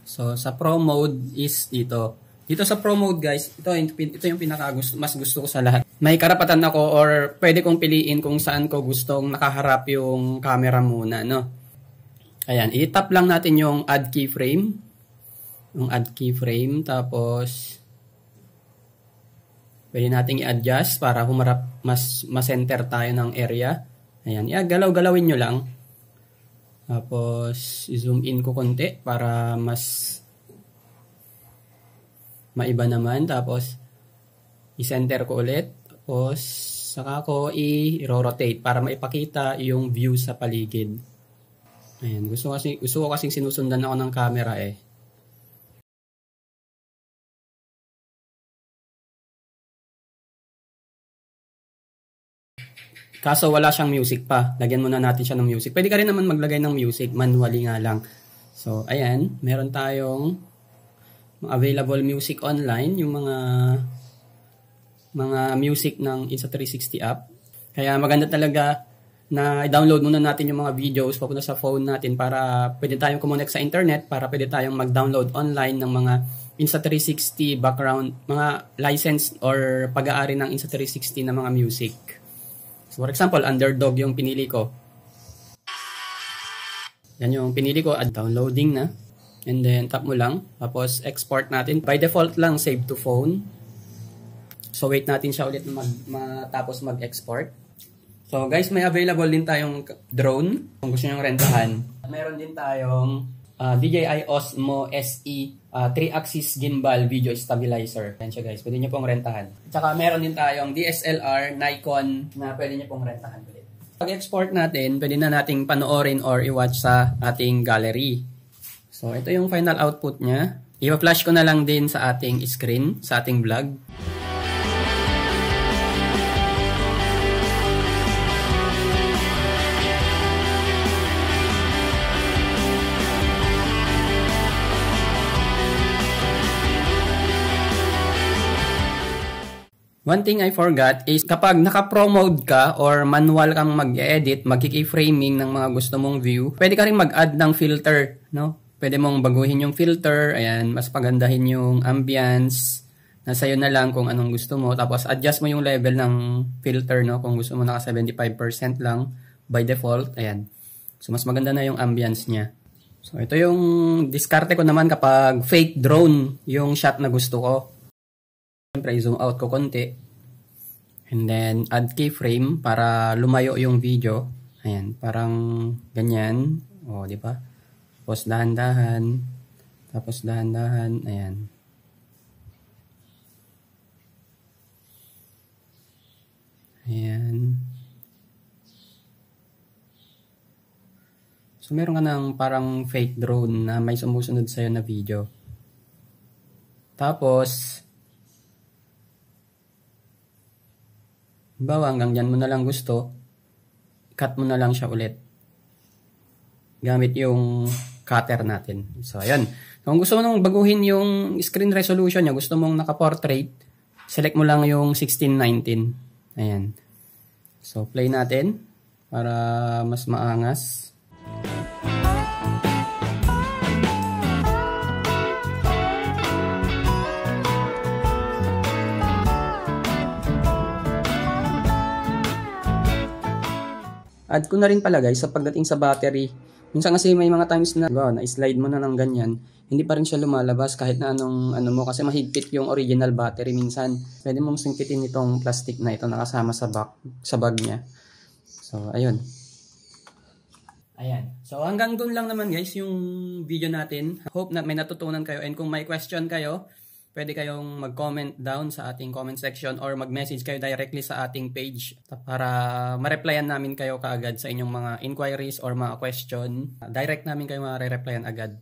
So, sa Pro mode is dito. Dito sa Pro mode guys, ito yung mas gusto ko sa lahat. May karapatan ako or pwede kong piliin kung saan ko gustong nakaharap yung camera muna, no? Ayan, i-tap lang natin yung add keyframe. Yung add keyframe, tapos pwede nating i-adjust para humarap, mas center tayo ng area. Ayan, galaw-galawin nyo lang. Tapos, i-zoom in ko konti para mas maiba naman. Tapos, i-center ko ulit. Tapos, saka ko i-rotate para maipakita yung view sa paligid. Ayan, gusto ko kasing sinusundan ako ng camera eh. Kaso wala siyang music pa. Lagyan muna natin siya ng music. Pwede ka rin naman maglagay ng music, manually nga lang. So, ayan, meron tayong available music online, yung mga music ng Insta360 app. Kaya maganda talaga na i-download muna natin yung mga videos papunta sa phone natin para pwede tayong kumonect sa internet, para pwede tayong mag-download online ng mga Insta360 background, mga license or pag-aari ng Insta360 na mga music. So, for example, Underdog yung pinili ko. Yan yung pinili ko at downloading na. And then, tap mo lang. Tapos, export natin. By default lang, save to phone. So, wait natin siya ulit matapos mag-export. So, guys, may available din tayong drone. Kung gusto nyo rentahan. Meron din tayong DJI Osmo SE 3-axis gimbal video stabilizer. Yan siya guys, pwede nyo pong rentahan. Tsaka meron din tayong DSLR Nikon na pwede nyo pong rentahan ulit. Pag-export natin, pwede na nating panoorin or i-watch sa ating gallery. So ito yung final output niya. I-flash ko na lang din sa ating screen, sa ating vlog. One thing I forgot is kapag naka-pro mode ka or manual kang mag-edit, mag-keyframing ng mga gusto mong view, pwede ka rin mag-add ng filter, no? Pwede mong baguhin yung filter, ayan, mas pagandahin yung ambience. Nasa iyo na lang kung anong gusto mo. Tapos adjust mo yung level ng filter, no? Kung gusto mo naka 75% lang by default, ayan. So mas maganda na yung ambience niya. So ito yung diskarte ko naman kapag fake drone yung shot na gusto ko. Siyempre, i-zoom out ko konti. And then, add keyframe para lumayo yung video. Ayan, parang ganyan. O, di ba? Tapos dahan-dahan. Tapos dahan-dahan. Ayan. Ayan. So, meron ka ng parang fake drone na may sumusunod sa'yo na video. Tapos, bawa hanggang dyan mo na lang gusto, cut mo na lang siya ulit gamit yung cutter natin. So ayan, kung gusto mo nang baguhin yung screen resolution niya, gusto mong naka-portrait, select mo lang yung 16:19. Ayan, so play natin para mas maangas. Add ko na rin pala guys sa pagdating sa battery. Minsan kasi may mga times na na-slide mo na ng ganyan, hindi pa rin siya lumalabas kahit na anong mo kasi mahigpit yung original battery minsan. Pwede mong singkitin itong plastic na ito nakasama sa bag niya. So ayun. Ayan. So hanggang dun lang naman guys yung video natin. Hope na may natutunan kayo, and kung may question kayo, pwede kayong mag-comment down sa ating comment section or mag-message kayo directly sa ating page para ma-replyan namin kayo kaagad sa inyong mga inquiries or mga question. Direct namin kayo ma-replyan agad.